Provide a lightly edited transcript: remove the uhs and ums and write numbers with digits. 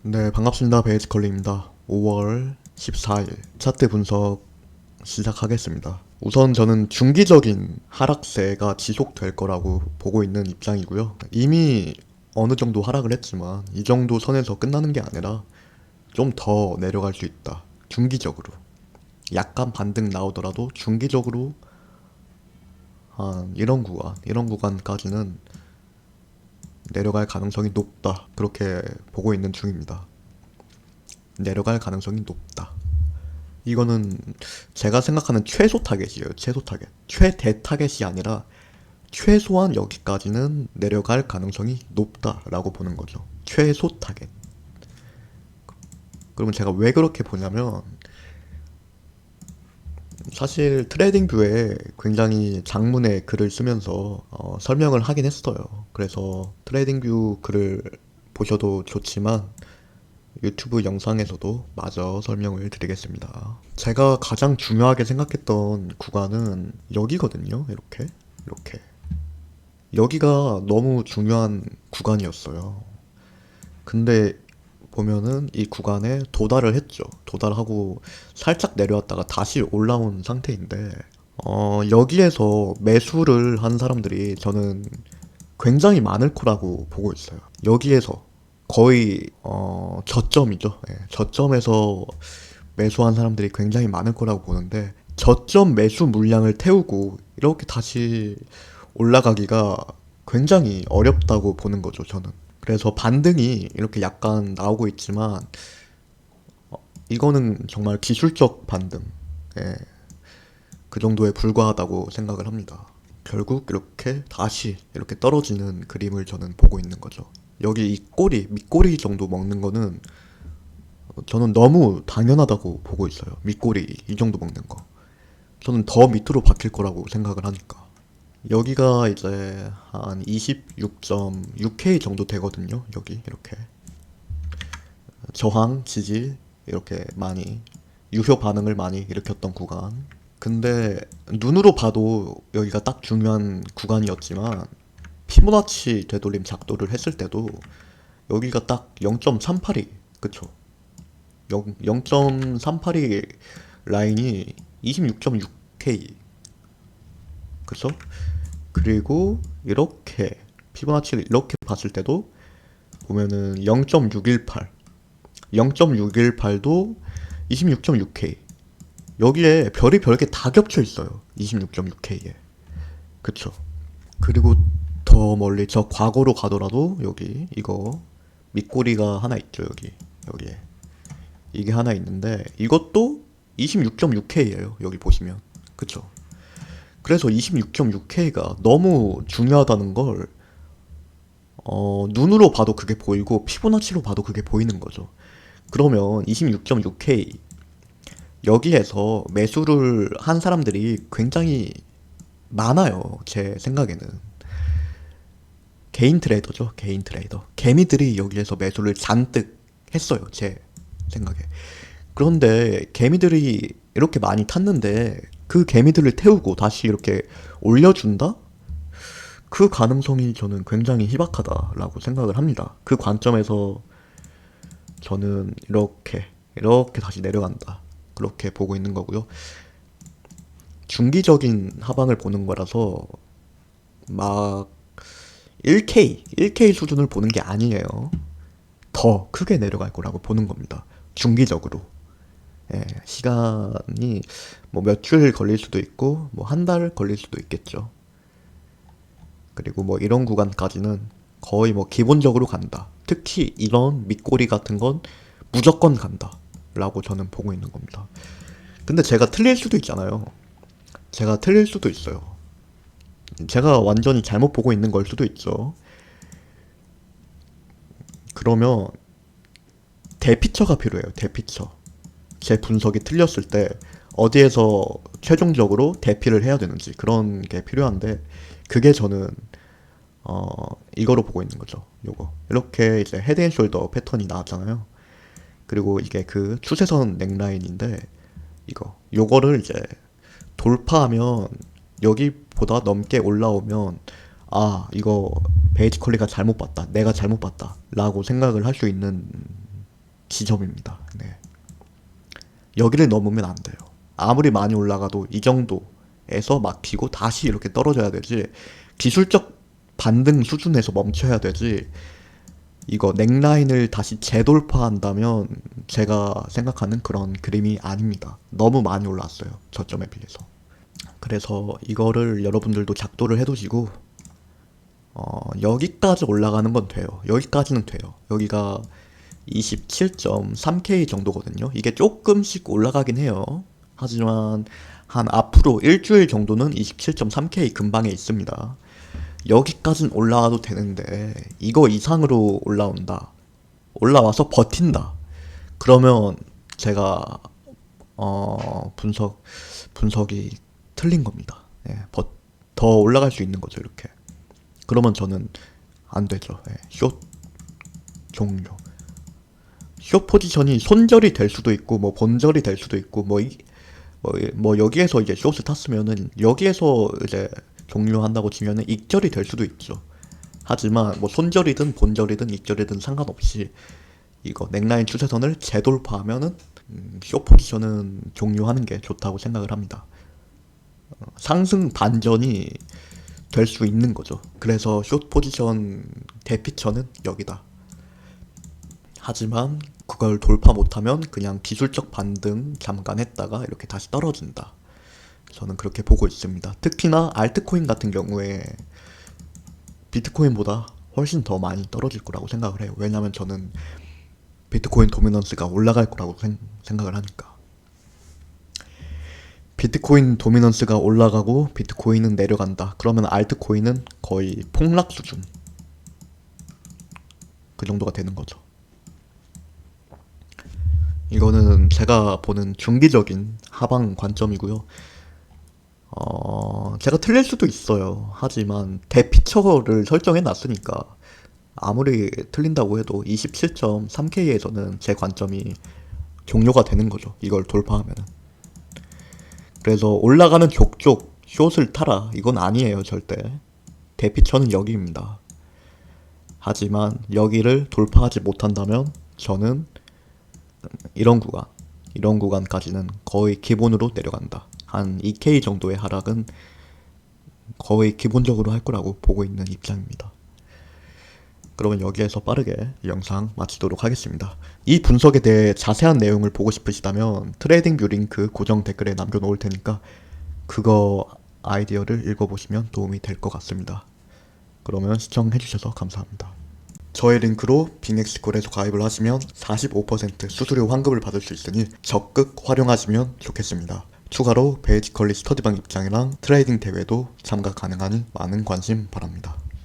네, 반갑습니다. 베이지컬리입니다. 5월 14일 차트 분석 시작하겠습니다. 우선 저는 중기적인 하락세가 지속될 거라고 보고 있는 입장이고요. 이미 어느 정도 하락을 했지만 이 정도 선에서 끝나는 게 아니라 좀 더 내려갈 수 있다. 중기적으로. 약간 반등 나오더라도 중기적으로 한 이런 구간까지는 내려갈 가능성이 높다. 그렇게 보고 있는 중입니다. 내려갈 가능성이 높다. 이거는 제가 생각하는 최소 타겟이에요. 최소 타겟. 최대 타겟이 아니라 최소한 여기까지는 내려갈 가능성이 높다라고 보는 거죠. 최소 타겟. 그러면 제가 왜 그렇게 보냐면 사실 트레이딩뷰에 굉장히 장문의 글을 쓰면서 설명을 하긴 했어요. 그래서 트레이딩뷰 글을 보셔도 좋지만 유튜브 영상에서도 마저 설명을 드리겠습니다. 제가 가장 중요하게 생각했던 구간은 여기거든요. 이렇게. 여기가 너무 중요한 구간이었어요. 근데 보면은 이 구간에 도달을 했죠. 도달하고 살짝 내려왔다가 다시 올라온 상태인데, 여기에서 매수를 한 사람들이 저는 굉장히 많을 거라고 보고 있어요. 여기에서 거의 저점이죠. 예, 저점에서 매수한 사람들이 굉장히 많을 거라고 보는데 저점 매수 물량을 태우고 이렇게 다시 올라가기가 굉장히 어렵다고 보는 거죠, 저는. 그래서 반등이 이렇게 약간 나오고 있지만 이거는 정말 기술적 반등, 예, 그 정도에 불과하다고 생각을 합니다. 결국 이렇게 다시 이렇게 떨어지는 그림을 저는 보고 있는 거죠. 여기 이 꼬리, 밑꼬리 정도 먹는 거는 저는 너무 당연하다고 보고 있어요. 밑꼬리 이 정도 먹는 거. 저는 더 밑으로 박힐 거라고 생각을 하니까. 여기가 이제 한 26.6K 정도 되거든요. 여기 이렇게. 저항, 지지 이렇게 많이 유효 반응을 많이 일으켰던 구간. 근데 눈으로 봐도 여기가 딱 중요한 구간이었지만 피보나치 되돌림 작도를 했을 때도 여기가 딱 0.38이 그쵸? 0.38이 라인이 26.6K 그쵸? 그리고 이렇게 피보나치를 이렇게 봤을 때도 보면은 0.618 0.618도 26.6K 여기에 별이 별게 다 겹쳐 있어요. 26.6K에 그쵸? 그리고 더 멀리 저 과거로 가더라도 여기 이거 밑꼬리가 하나 있죠. 여기에 이게 하나 있는데 이것도 26.6K예요. 여기 보시면 그쵸? 그래서 26.6K가 너무 중요하다는 걸 눈으로 봐도 그게 보이고 피보나치로 봐도 그게 보이는 거죠. 그러면 26.6K 여기에서 매수를 한 사람들이 굉장히 많아요. 제 생각에는 개인 트레이더죠. 개인 트레이더 개미들이 여기에서 매수를 잔뜩 했어요. 제 생각에. 그런데 개미들이 이렇게 많이 탔는데 그 개미들을 태우고 다시 이렇게 올려준다? 그 가능성이 저는 굉장히 희박하다라고 생각을 합니다. 그 관점에서 저는 이렇게 다시 내려간다. 그렇게 보고 있는 거고요. 중기적인 하방을 보는 거라서 막 1K 수준을 보는 게 아니에요. 더 크게 내려갈 거라고 보는 겁니다. 중기적으로. 예, 시간이 뭐 며칠 걸릴 수도 있고 뭐 한 달 걸릴 수도 있겠죠. 그리고 뭐 이런 구간까지는 거의 뭐 기본적으로 간다. 특히 이런 밑꼬리 같은 건 무조건 간다. 라고 저는 보고 있는 겁니다. 근데 제가 틀릴 수도 있잖아요. 제가 틀릴 수도 있어요. 제가 완전히 잘못 보고 있는 걸 수도 있죠. 그러면 대피처가 필요해요. 대피처. 제 분석이 틀렸을 때 어디에서 최종적으로 대피를 해야 되는지 그런 게 필요한데 그게 저는 이거로 보고 있는 거죠. 요거 이렇게 이제 헤드앤숄더 패턴이 나왔잖아요. 그리고 이게 그 추세선 넥라인인데 요거를 이제 돌파하면 여기보다 넘게 올라오면 이거 베이지 컬리가 잘못 봤다 내가 잘못 봤다 라고 생각을 할 수 있는 지점입니다. 네. 여기를 넘으면 안 돼요. 아무리 많이 올라가도 이 정도에서 막히고 다시 이렇게 떨어져야 되지, 기술적 반등 수준에서 멈춰야 되지, 이거 넥라인을 다시 재돌파한다면 제가 생각하는 그런 그림이 아닙니다. 너무 많이 올랐어요, 저점에 비해서. 그래서 이거를 여러분들도 작도를 해두시고, 여기까지 올라가는 건 돼요. 여기까지는 돼요. 여기가 27.3K 정도거든요. 이게 조금씩 올라가긴 해요. 하지만 한 앞으로 일주일 정도는 27.3K 근방에 있습니다. 여기까진 올라와도 되는데 이거 이상으로 올라와서 버틴다. 그러면 제가 분석이 틀린 겁니다. 예, 더 올라갈 수 있는 거죠, 이렇게. 그러면 저는 안 되죠. 예, 숏 종료. 숏 포지션이 손절이 될 수도 있고 뭐 본절이 될 수도 있고 뭐 여기에서 이제 숏을 탔으면은 여기에서 이제 종료한다고 치면은 익절이 될 수도 있죠. 하지만 뭐 손절이든 본절이든 익절이든 상관없이 이거 넥라인 추세선을 재돌파하면은 숏 포지션은 종료하는 게 좋다고 생각을 합니다. 상승 반전이 될 수 있는 거죠. 그래서 숏 포지션 대피처는 여기다. 하지만 그걸 돌파 못하면 그냥 기술적 반등 잠깐 했다가 이렇게 다시 떨어진다. 저는 그렇게 보고 있습니다. 특히나 알트코인 같은 경우에 비트코인보다 훨씬 더 많이 떨어질 거라고 생각을 해요. 왜냐면 저는 비트코인 도미넌스가 올라갈 거라고 생각을 하니까. 비트코인 도미넌스가 올라가고 비트코인은 내려간다. 그러면 알트코인은 거의 폭락 수준. 그 정도가 되는 거죠. 이거는 제가 보는 중기적인 하방 관점이고요. 제가 틀릴 수도 있어요. 하지만 대피처를 설정해 놨으니까 아무리 틀린다고 해도 27.3K에서는 제 관점이 종료가 되는 거죠. 이걸 돌파하면은. 그래서 올라가는 족족 숏을 타라. 이건 아니에요, 절대. 대피처는 여기입니다. 하지만 여기를 돌파하지 못한다면 저는 이런 구간까지는 거의 기본으로 내려간다. 한 2K 정도의 하락은 거의 기본적으로 할 거라고 보고 있는 입장입니다. 그러면 여기에서 빠르게 영상 마치도록 하겠습니다. 이 분석에 대해 자세한 내용을 보고 싶으시다면 트레이딩뷰 링크 고정 댓글에 남겨놓을 테니까 그거 아이디어를 읽어보시면 도움이 될 것 같습니다. 그러면 시청해주셔서 감사합니다. 저의 링크로 빅엑스콜에서 가입을 하시면 45% 수수료 환급을 받을 수 있으니 적극 활용하시면 좋겠습니다. 추가로 베이지컬리 스터디방 입장이랑 트레이딩 대회도 참가 가능하니 많은 관심 바랍니다.